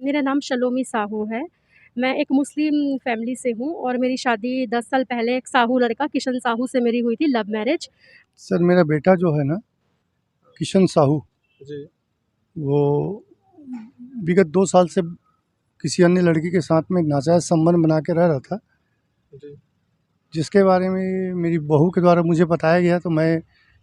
मेरा नाम शलोमी साहू है। मैं एक मुस्लिम फ़ैमिली से हूँ और मेरी शादी 10 साल पहले एक साहू लड़का किशन साहू से मेरी हुई थी, लव मैरिज। सर मेरा बेटा जो है ना, किशन साहू, जी। वो विगत 2 साल से किसी अन्य लड़की के साथ में नाजायज़ संबंध बना के रह रहा था, जी। जिसके बारे में मेरी बहू के द्वारा मुझे बताया गया, तो मैं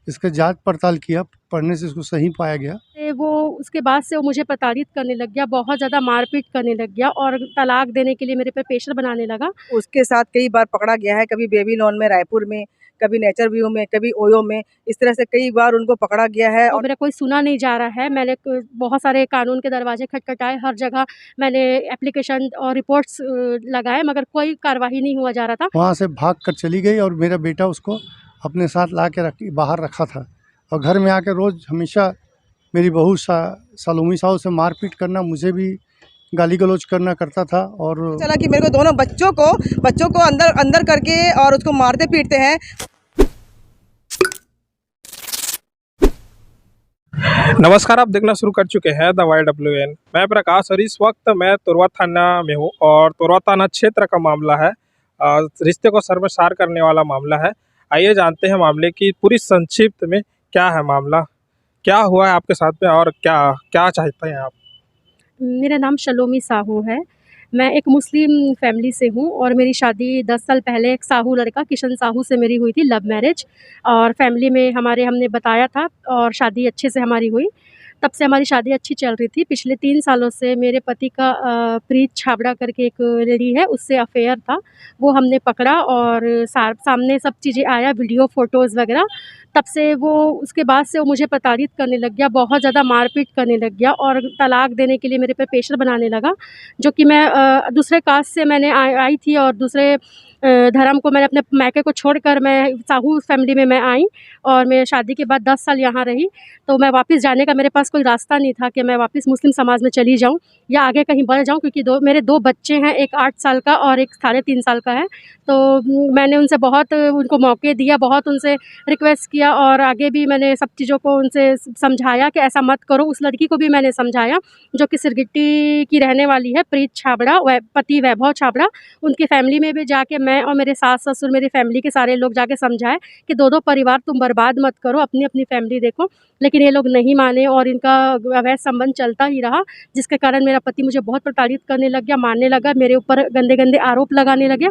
इसका जाँच पड़ताल किया, पढ़ने से इसको सही पाया गया। वो उसके बाद से वो मुझे प्रताड़ित करने लग गया, बहुत ज़्यादा मारपीट करने लग गया और तलाक देने के लिए मेरे पे प्रेशर बनाने लगा। उसके साथ कई बार पकड़ा गया है, कभी बेबी लॉन में रायपुर में, कभी नेचर व्यू में, कभी ओयो में, इस तरह से कई बार उनको पकड़ा गया है। और मेरा कोई सुना नहीं जा रहा है। मैंने बहुत सारे कानून के दरवाजे खटखटाए, हर जगह मैंने एप्लीकेशन और रिपोर्ट्स लगाए, मगर कोई कार्रवाई नहीं हुआ जा रहा था। वहाँ से भाग कर चली गई और मेरा बेटा उसको अपने साथ ला के बाहर रखा था, और घर में आकर रोज़ हमेशा मेरी बहू सलोमी साहू से मारपीट करना, मुझे भी गाली गलौज करना करता था। और चला कि मेरे को दोनों बच्चों को अंदर अंदर करके और उसको मारते पीटते हैं। नमस्कार, आप देखना शुरू कर चुके हैं द YWN। मैं प्रकाश और इस वक्त मैं तोरवा थाना में हूँ और तोरवा थाना क्षेत्र का मामला है। रिश्ते को शर्मसार करने वाला मामला है। आइए जानते हैं मामले की पूरी संक्षिप्त में क्या है मामला, क्या हुआ है आपके साथ में और क्या क्या चाहते हैं आप। मेरा नाम शलोमी साहू है। मैं एक मुस्लिम फ़ैमिली से हूँ और मेरी शादी 10 साल पहले एक साहू लड़का किशन साहू से मेरी हुई थी, लव मैरिज। और फ़ैमिली में हमने बताया था और शादी अच्छे से हमारी हुई। तब से हमारी शादी अच्छी चल रही थी। पिछले 3 सालों से मेरे पति का प्रीत छाबड़ा करके एक लेडी है, उससे अफ़ेयर था। वो हमने पकड़ा और सामने सब चीज़ें आया, वीडियो, फ़ोटोज़ वग़ैरह। तब से वो उसके बाद से वो मुझे प्रताड़ित करने लग गया, बहुत ज़्यादा मारपीट करने लग गया और तलाक देने के लिए मेरे पे प्रेशर बनाने लगा। जो कि मैं दूसरे कास्ट से मैंने आई थी और दूसरे धर्म को मैंने अपने मायके को छोड़कर मैं साहू फ़ैमिली में मैं आई और मैं शादी के बाद 10 साल यहाँ रही। तो मैं वापस जाने का मेरे पास कोई रास्ता नहीं था कि मैं वापस मुस्लिम समाज में चली जाऊँ या आगे कहीं बढ़ जाऊँ, क्योंकि मेरे 2 बच्चे हैं, एक 8 साल का और एक साढ़े 3 साल का है। तो मैंने उनसे बहुत उनको मौके दिया, बहुत उनसे रिक्वेस्ट किया और आगे भी मैंने सब चीज़ों को उनसे समझाया कि ऐसा मत करो। उस लड़की को भी मैंने समझाया, जो कि सिरगिट्टी की रहने वाली है, प्रीत छाबड़ा, पति वैभव छाबड़ा। उनकी फ़ैमिली में भी जाके मैं और मेरे सास-ससुर, मेरी फ़ैमिली के सारे लोग जाके समझाए कि 2-2 परिवार तुम बर्बाद मत करो, अपनी-अपनी फ़ैमिली देखो। लेकिन ये लोग नहीं माने और इनका अवैध संबंध चलता ही रहा, जिसके कारण मेरा पति मुझे बहुत प्रताड़ित करने लग गया, मारने लगा, मेरे ऊपर गंदे-गंदे आरोप लगाने लगे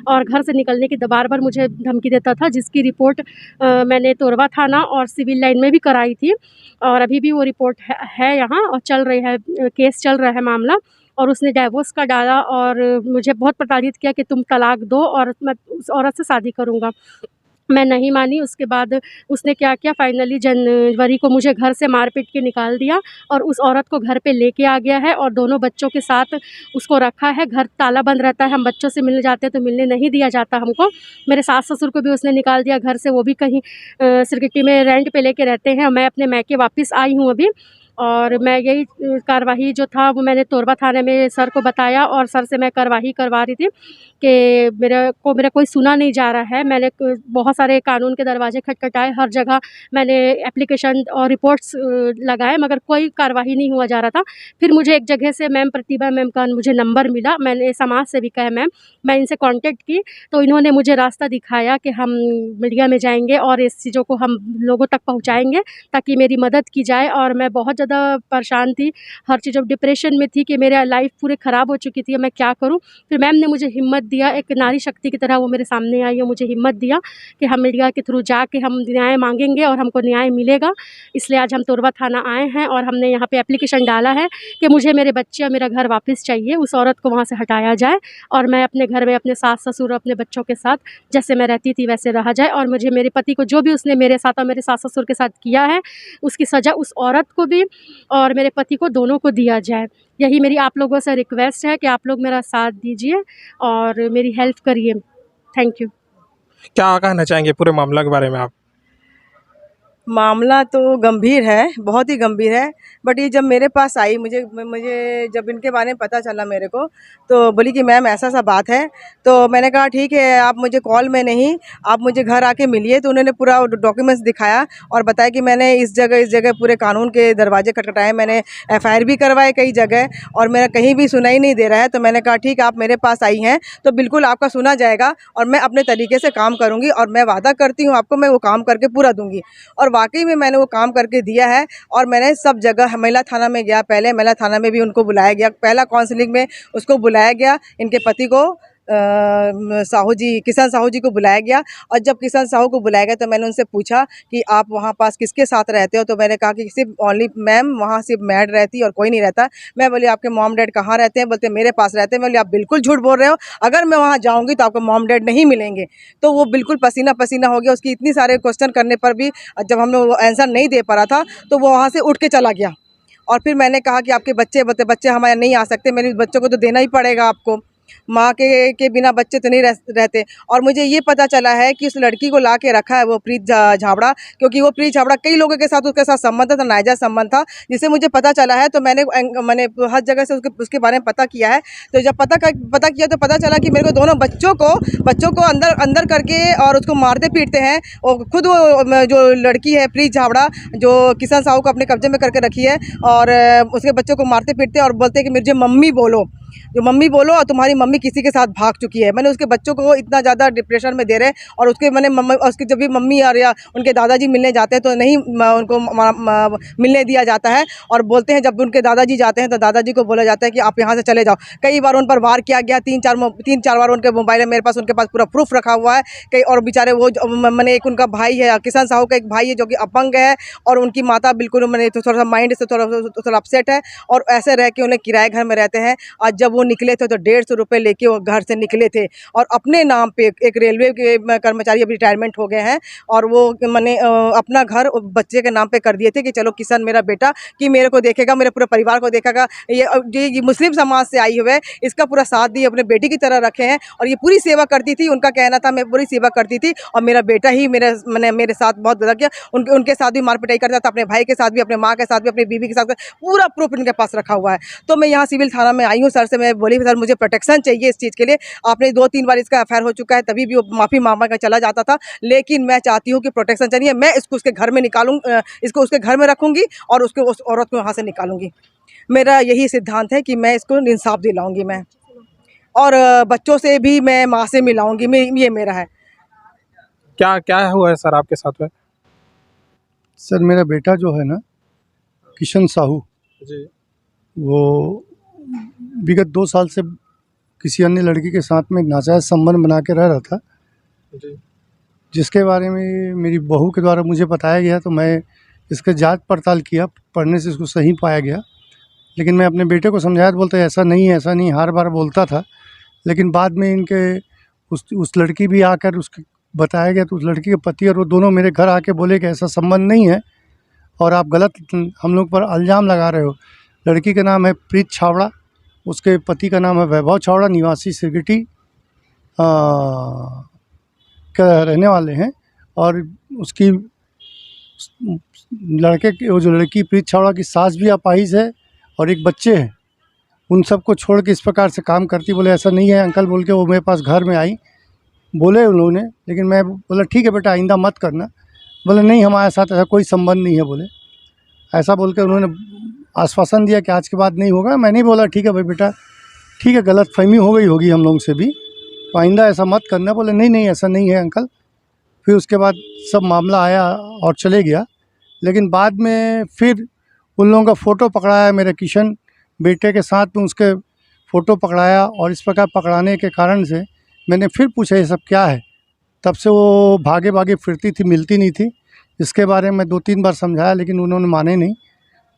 और घर से निकलने की बार-बार मुझे धमकी देता था, जिसकी रिपोर्ट मैंने तोरवा थाना और सिविल लाइन में भी कराई थी और अभी भी वो रिपोर्ट है यहाँ और चल रही है, केस चल रहा है मामला। और उसने डाइवोर्स का डाला और मुझे बहुत प्रताड़ित किया कि तुम तलाक दो और मैं उस औरत से शादी करूँगा। मैं नहीं मानी। उसके बाद उसने क्या किया, फाइनली जनवरी को मुझे घर से मार-पीट के निकाल दिया और उस औरत को घर पे लेके आ गया है और दोनों बच्चों के साथ उसको रखा है। घर ताला बंद रहता है, हम बच्चों से मिलने जाते हैं तो मिलने नहीं दिया जाता हमको। मेरे सास-ससुर को भी उसने निकाल दिया घर से, वो भी कहीं सिरगिट्टी में रेंट पे लेके रहते हैं। मैं अपने मायके वापस आई हूँ अभी और मैं यही कार्यवाही जो था वो मैंने तोरवा थाने में सर को बताया और सर से मैं कार्यवाही करवा रही थी कि मेरा कोई सुना नहीं जा रहा है। मैंने बहुत सारे कानून के दरवाजे खटखटाए, हर जगह मैंने एप्लीकेशन और रिपोर्ट्स लगाए, मगर कोई कार्यवाही नहीं हुआ जा रहा था। फिर मुझे एक जगह से मैम प्रतिभा मैम का मुझे नंबर मिला, मैंने समाज सेविका है मैम, मैं इनसे कॉन्टैक्ट की तो इन्होंने मुझे रास्ता दिखाया कि हम मीडिया में जाएँगे और इस चीज़ों को हम लोगों तक पहुँचाएँगे ताकि मेरी मदद की जाए। और मैं बहुत ज़्यादा परेशान थी, हर चीज़ ऑफ डिप्रेशन में थी कि मेरा लाइफ़ पूरी ख़राब हो चुकी थी, मैं क्या करूँ? फिर मैम ने मुझे हिम्मत दिया, एक नारी शक्ति की तरह वो मेरे सामने आई और मुझे हिम्मत दिया कि हम मीडिया के थ्रू जाके हम न्याय माँगेंगे और हमको न्याय मिलेगा। इसलिए आज हम तोरवा थाना आए हैं और हमने यहाँ पे एप्लीकेशन डाला है कि मुझे मेरे बच्चे और मेरा घर वापस चाहिए, उस औरत को वहाँ से हटाया जाए और मैं अपने घर में अपने सास-ससुर और अपने बच्चों के साथ जैसे मैं रहती थी वैसे रहा जाए और मुझे मेरे पति को जो भी उसने मेरे साथ और मेरे सास-ससुर के साथ किया है, उसकी सज़ा उस औरत को भी और मेरे पति को, दोनों को दिया जाए। यही मेरी आप लोगों से रिक्वेस्ट है कि आप लोग मेरा साथ दीजिए और मेरी हेल्प करिए। Thank you. क्या कहना चाहेंगे पूरे मामला के बारे में आप। मामला तो गंभीर है, बहुत ही गंभीर है। बट ये जब मेरे पास आई, मुझे मुझे जब इनके बारे में पता चला मेरे को, तो बोली कि मैम ऐसा बात है। तो मैंने कहा ठीक है, आप मुझे कॉल में नहीं, आप मुझे घर आके मिलिए। तो उन्होंने पूरा डॉक्यूमेंट्स दिखाया और बताया कि मैंने इस जगह पूरे कानून के दरवाजे खटखटाए, मैंने एफआईआर भी करवाए कई जगह, और मेरा कहीं भी सुनाई नहीं दे रहा है। तो मैंने कहा ठीक है, आप मेरे पास आई हैं तो बिल्कुल आपका सुना जाएगा और मैं अपने तरीके से काम करूँगी, और मैं वादा करती हूँ आपको, मैं वो काम करके पूरा दूँगी। और वाक़ई में मैंने वो काम करके दिया है। और मैंने सब जगह महिला थाना में गया, पहले महिला थाना में भी उनको बुलाया गया, पहला काउंसलिंग में उसको बुलाया गया, इनके पति को साहू जी, किशन साहू जी को बुलाया गया। और जब किशन साहू को बुलाया गया तो मैंने उनसे पूछा कि आप वहाँ पास किसके साथ रहते हो? तो मैंने कहा कि सिर्फ ओनली मैम, वहाँ सिर्फ मैड रहती और कोई नहीं रहता। मैं बोली आपके मॉम डैड कहाँ रहते हैं? बोलते मेरे पास रहते हैं। मैं बोली आप बिल्कुल झूठ बोल रहे हो, अगर मैं वहाँ जाऊँगी तो आपको मॉम डैड नहीं मिलेंगे। तो वो बिल्कुल पसीना पसीना हो गया। उसकी इतनी सारे क्वेश्चन करने पर भी जब हमने वो आंसर नहीं दे पा रहा था तो वो वहाँ से उठ के चला गया। और फिर मैंने कहा कि आपके बच्चे हमारे नहीं आ सकते, मेरे बच्चों को तो देना ही पड़ेगा आपको, माँ के बिना बच्चे तो नहीं रहते। और मुझे ये पता चला है कि उस लड़की को ला के रखा है वो प्रीत छाबड़ा, क्योंकि वो प्रीत छाबड़ा कई लोगों के साथ उसके साथ संबंध था, नाजायज संबंध था, जिसे मुझे पता चला है। तो मैंने हर जगह से उसके बारे में पता किया है। तो जब पता किया तो पता चला कि मेरे को दोनों बच्चों को अंदर करके और उसको मारते पीटते हैं। और खुद वो जो लड़की है प्रीत छाबड़ा, जो किशन साहू को अपने कब्जे में करके रखी है, और उसके बच्चों को मारते पीटते और बोलते हैं कि मुझे मम्मी बोलो और तुम्हारी मम्मी किसी के साथ भाग चुकी है। मैंने उसके बच्चों को इतना ज़्यादा डिप्रेशन में दे रहे हैं। और उसके जब भी मम्मी और या उनके दादाजी मिलने जाते हैं तो नहीं उनको मिलने दिया जाता है। और बोलते हैं जब उनके दादाजी जाते हैं तो दादाजी को बोला जाता है कि आप यहाँ से चले जाओ। कई बार उन पर वार किया गया, तीन चार बार उनके मोबाइल है मेरे पास, उनके पास पूरा प्रूफ रखा हुआ है। कई और बेचारे वो मैंने एक उनका भाई है, किशन साहू का एक भाई है जो कि अपंग है, और उनकी माता बिल्कुल मैंने थोड़ा सा माइंड से थोड़ा अपसेट है, और ऐसे रह के उन्हें किराए घर में रहते हैं। आज जब वो निकले थे तो 150 रुपये लेके वो घर से निकले थे, और अपने नाम पे एक रेलवे के कर्मचारी अभी रिटायरमेंट हो गए हैं, और वो मैंने अपना घर बच्चे के नाम पे कर दिए थे कि चलो किशन मेरा बेटा कि मेरे को देखेगा, मेरे पूरे परिवार को देखेगा। ये मुस्लिम समाज से आई हुए है, इसका पूरा साथ दिए, अपने बेटी की तरह रखे हैं, और ये पूरी सेवा करती थी। उनका कहना था मैं पूरी सेवा करती थी, और मेरा बेटा ही मेरे साथ बहुत गलत किया। उनके साथ भी मार पिटाई करता था, अपने भाई के साथ भी, अपने माँ के साथ भी, अपनी बीवी के साथ भी, पूरा प्रूफ इनके पास रखा हुआ है। तो मैं यहाँ सिविल थाना में आई हूँ। सर से मैं बोली सर मुझे प्रोटेक्शन चाहिए इस चीज़ के लिए। आपने 2-3 बार इसका एफआईआर हो चुका है, तभी भी वो माफ़ी मांग कर चला जाता था, लेकिन मैं चाहती हूँ कि प्रोटेक्शन चाहिए। मैं इसको उसके घर में इसको उसके घर में रखूँगी और उस औरत को वहाँ से निकालूंगी। मेरा यही सिद्धांत है कि मैं इसको इंसाफ दिलाऊंगी मैं, और बच्चों से भी मैं माँ से मिलाऊंगी। ये मेरा है। क्या क्या हुआ है सर आपके साथ में? सर मेरा बेटा जो है ना, किशन साहू, जी वो विगत 2 साल से किसी अन्य लड़की के साथ में नाजायज़ संबंध बना के रह रहा था, जी जिसके बारे में मेरी बहू के द्वारा मुझे बताया गया। तो मैं इसका जांच पड़ताल किया, पढ़ने से इसको सही पाया गया। लेकिन मैं अपने बेटे को समझाया तो बोलते ऐसा नहीं है, ऐसा नहीं, हर बार बोलता था। लेकिन बाद में इनके उस लड़की भी आकर उसके बताया गया, तो उस लड़की के पति और वो दोनों मेरे घर आके बोले कि ऐसा संबंध नहीं है और आप गलत हम लोग पर इल्ज़ाम लगा रहे हो। लड़की का नाम है प्रीत छाबड़ा, उसके पति का नाम है वैभव छाबड़ा, निवासी सिरगिटी का रहने वाले हैं। और उसकी वो जो लड़की प्रीत छाबड़ा की सास भी अपाहिज है और एक बच्चे हैं। उन सबको छोड़ के इस प्रकार से काम करती। बोले ऐसा नहीं है अंकल बोल के वो मेरे पास घर में आई, बोले उन्होंने। लेकिन मैं बोला ठीक है बेटा आइंदा मत करना। बोले नहीं हमारे साथ ऐसा कोई संबंध नहीं है, बोले ऐसा बोल के उन्होंने आश्वासन दिया कि आज के बाद नहीं होगा। मैंने बोला ठीक है भाई बेटा, ठीक है, गलतफहमी हो गई होगी हम लोगों से भी, तो आइंदा ऐसा मत करना। बोले नहीं नहीं ऐसा नहीं है अंकल। फिर उसके बाद सब मामला आया और चले गया। लेकिन बाद में फिर उन लोगों का फ़ोटो पकड़ाया, मेरे किशन बेटे के साथ में उसके फ़ोटो पकड़ाया, और इस प्रकार पकड़ाने के कारण से मैंने फिर पूछा ये सब क्या है। तब से वो भागे भागे फिरती थी, मिलती नहीं थी। इसके बारे में 2-3 बार समझाया लेकिन उन्होंने माने नहीं।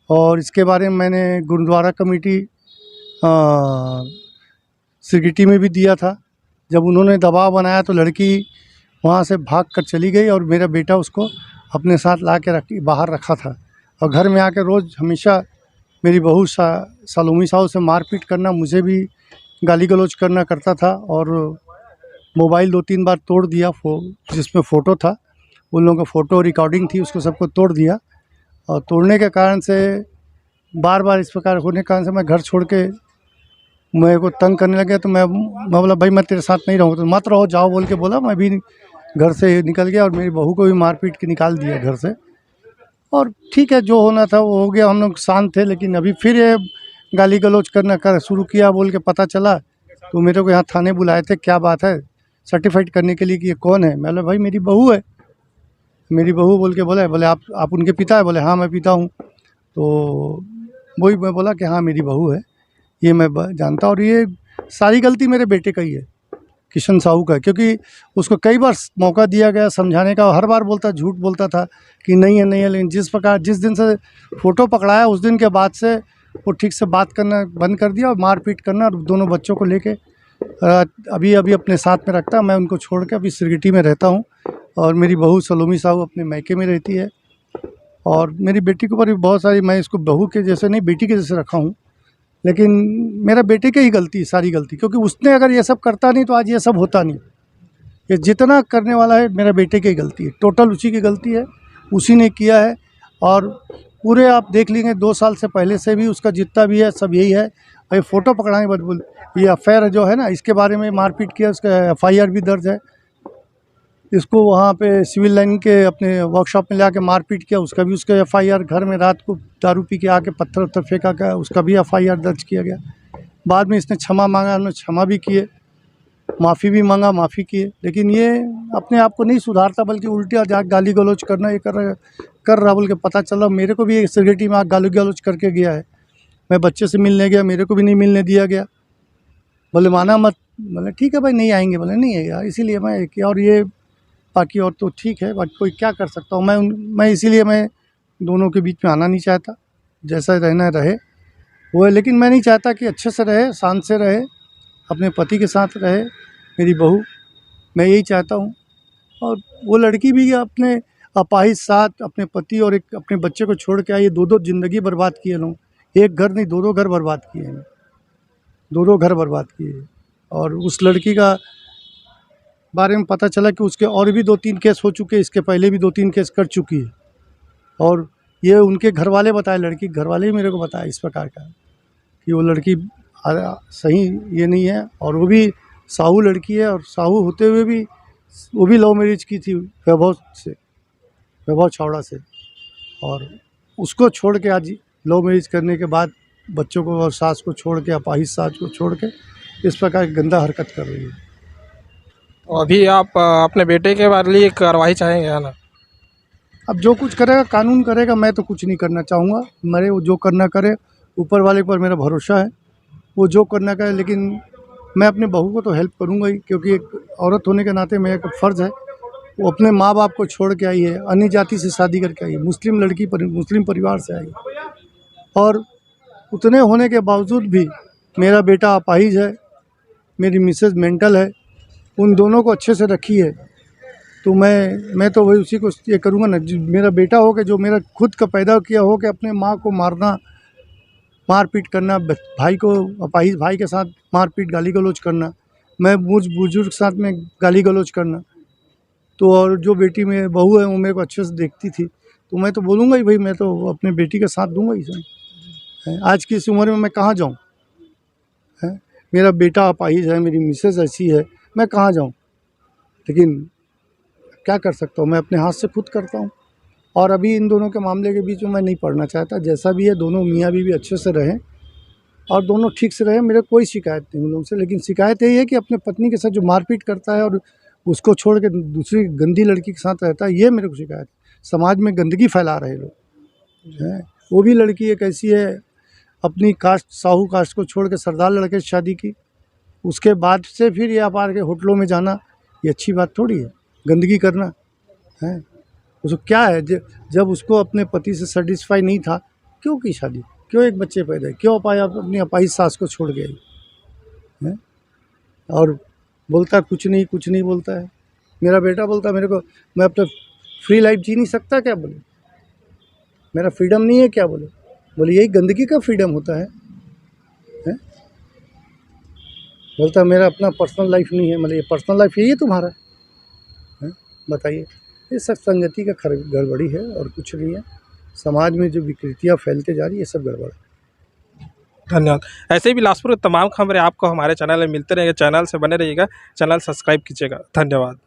और इसके बारे में मैंने गुरुद्वारा कमेटी सिरगिटी में भी दिया था। जब उन्होंने दबाव बनाया तो लड़की वहाँ से भाग कर चली गई, और मेरा बेटा उसको अपने साथ ला के बाहर रखा था। और घर में आकर रोज़ हमेशा मेरी बहू सलोमी साहू से मारपीट करना, मुझे भी गाली गलौज करना करता था। और मोबाइल 2-3 बार तोड़ दिया जिसमें फ़ोटो था, उन लोगों का फ़ोटो रिकॉर्डिंग थी, उसको सबको तोड़ दिया। और तोड़ने के कारण से बार बार इस प्रकार होने के कारण से मैं घर छोड़ के मेरे को तंग करने लगे। तो मैं बोला भाई मैं तेरे साथ नहीं रहूँगा, तो मत रहो जाओ बोल के बोला। मैं भी घर से निकल गया और मेरी बहू को भी मार पीट के निकाल दिया घर से। और ठीक है, जो होना था वो हो गया, हम लोग शांत थे। लेकिन अभी फिर ये गाली गलौज करना कर शुरू किया बोल के पता चला, तो मेरे को यहाँ थाने बुलाए थे। क्या बात है, सर्टिफाइड करने के लिए कि ये कौन है। मैं बोला भाई मेरी बहू है, मेरी बहू बोल के बोला। बोले आप उनके पिता है? बोले हाँ मैं पिता हूँ। तो वही मैं बोला कि हाँ मेरी बहू है, ये मैं जानता। और ये सारी गलती मेरे बेटे का ही है, किशन साहू का, क्योंकि उसको कई बार मौका दिया गया समझाने का। हर बार बोलता, झूठ बोलता था कि नहीं है नहीं है। लेकिन जिस दिन से फ़ोटो पकड़ाया उस दिन के बाद से वो ठीक से बात करना बंद कर दिया और मारपीट करना। और दोनों बच्चों को लेके अभी अपने साथ में रखता। मैं उनको छोड़ के अभी सिरगिटी में रहता हूँ। और मेरी बहू सलोमी साहू अपने मायके में रहती है। और मेरी बेटी के ऊपर भी बहुत सारी, मैं इसको बहू के जैसे नहीं बेटी के जैसे रखा हूँ। लेकिन मेरा बेटे की ही गलती, सारी गलती, क्योंकि उसने अगर ये सब करता नहीं तो आज ये सब होता नहीं। ये जितना करने वाला है मेरा बेटे की ही गलती है, टोटल उसी की गलती है, उसी ने किया है। और पूरे आप देख लेंगे 2 साल से पहले से भी उसका जितना भी है सब यही है। और ये फ़ोटो पकड़ाने के बाद ये अफेयर जो है ना, इसके बारे में मारपीट किया, उसका FIR भी दर्ज है। इसको वहाँ पे सिविल लाइन के अपने वर्कशॉप में ले आके मारपीट किया, उसका भी उसका FIR। घर में रात को दारू पी के आके पत्थर उत्थर फेंका गया, उसका भी FIR दर्ज किया गया। बाद में इसने क्षमा मांगा, हमने क्षमा भी किए, माफ़ी भी मांगा, माफ़ी किए। लेकिन ये अपने आप को नहीं सुधारता, बल्कि उल्टे जा गाली गलौज करना ये कर रहा बोल के पता चला। मेरे को भी एक सिरगिटी में गाली गलौज करके गया है। मैं बच्चे से मिलने गया, मेरे को भी नहीं मिलने दिया गया। बोले माना मत। बोले ठीक है भाई नहीं आएंगे। बोले नहीं आएगा, इसीलिए मैं किया। और ये बाकी और तो ठीक है, बाकी कोई क्या कर सकता हूँ मैं इसीलिए मैं दोनों के बीच में आना नहीं चाहता। जैसा रहना रहे वो है, लेकिन मैं नहीं चाहता कि अच्छे से रहे, शांत से रहे, अपने पति के साथ रहे मेरी बहू, मैं यही चाहता हूँ। और वो लड़की भी अपने अपाहिज साथ अपने पति और एक अपने बच्चे को छोड़ के आई है। 2 ज़िंदगी बर्बाद किए लोग, एक घर नहीं 2 घर बर्बाद किए हैं, 2 घर बर्बाद किए। और उस लड़की का बारे में पता चला कि उसके और भी 2-3 केस हो चुके हैं, इसके पहले भी 2-3 केस कर चुकी है। और ये उनके घर वाले बताए, लड़की घर वाले ही मेरे को बताया इस प्रकार का कि वो लड़की सही ये नहीं है। और वो भी साहू लड़की है, और साहू होते हुए भी वो भी लव मैरिज की थी वैभव छावड़ा से। और उसको छोड़ के आज लव मैरिज करने के बाद बच्चों को और सास को छोड़ के, अपाहिज सास को छोड़ के इस प्रकार की गंदा हरकत कर रही है। तो अभी आप अपने बेटे के बारे लिए कार्रवाई चाहेंगे, है ना? अब जो कुछ करेगा कानून करेगा, मैं तो कुछ नहीं करना चाहूँगा। मेरे वो जो करना करे, ऊपर वाले पर मेरा भरोसा है, वो जो करना करे। लेकिन मैं अपने बहू को तो हेल्प करूँगा ही, क्योंकि एक औरत होने के नाते मेरा एक फ़र्ज़ है। वो अपने माँ बाप को छोड़ के आई है, अन्य जाति से शादी करके आई है, मुस्लिम लड़की मुस्लिम परिवार से आई है। और उतने होने के बावजूद भी मेरा बेटा अपाहिज है, मेरी मिसेज़ मेंटल है, उन दोनों को अच्छे से रखी है। तो मैं तो वही उसी को ये करूँगा ना, जो मेरा बेटा हो के, जो मेरा खुद का पैदा किया हो के अपने माँ को मारना, मारपीट करना, भाई को अपाहिज भाई के साथ मारपीट गाली गलौज करना, मैं मुझ बुजुर्ग के साथ में गाली गलौज करना। तो और जो बेटी में बहू है वो मेरे को अच्छे से देखती थी, तो मैं तो बोलूँगा ही भाई, मैं तो अपने बेटी का साथ दूंगा ही सर। आज की इस उम्र में मैं कहाँ जाऊँ? मेरा बेटा अपाहिज है, मेरी मिसेज ऐसी है, मैं कहाँ जाऊँ? लेकिन क्या कर सकता हूँ, मैं अपने हाथ से खुद करता हूँ। और अभी इन दोनों के मामले के बीच में मैं नहीं पड़ना चाहता। जैसा भी है दोनों मियाँ बीवी अच्छे से रहें और दोनों ठीक से रहें, मेरे कोई शिकायत नहीं उन लोगों से। लेकिन शिकायत यही है कि अपने पत्नी के साथ जो मारपीट करता है और उसको छोड़ के दूसरी गंदी लड़की के साथ रहता है, ये मेरे को शिकायत है। समाज में गंदगी फैला रहे लोग हैं। वो भी लड़की एक ऐसी है, अपनी कास्ट साहू कास्ट को छोड़ के सरदार लड़के से शादी की, उसके बाद से फिर ये अपार के होटलों में जाना, ये अच्छी बात थोड़ी है। गंदगी करना है उसको क्या है? जब उसको अपने पति से सेटिस्फाई नहीं था, क्यों की शादी, क्यों एक बच्चे पैदा, क्यों अपनी अपाहिज सास को छोड़ गई है? और बोलता कुछ नहीं बोलता है। मेरा बेटा बोलता मेरे को, मैं अपना फ्री लाइफ जी नहीं सकता क्या? बोले मेरा फ्रीडम नहीं है क्या? बोले यही गंदगी का फ्रीडम होता है? बोलता मेरा अपना पर्सनल लाइफ नहीं है। मतलब ये पर्सनल लाइफ यही है तुम्हारा? बताइए। ये सब संगति का गड़बड़ी है और कुछ नहीं है। समाज में जो विकृतियाँ फैलते जा रही है, ये सब गड़बड़ है। धन्यवाद। ऐसे ही बिलासपुर के तमाम खबरें आपको हमारे चैनल में मिलते रहेंगे। चैनल से बने रहिएगा, चैनल सब्सक्राइब कीजिएगा। धन्यवाद।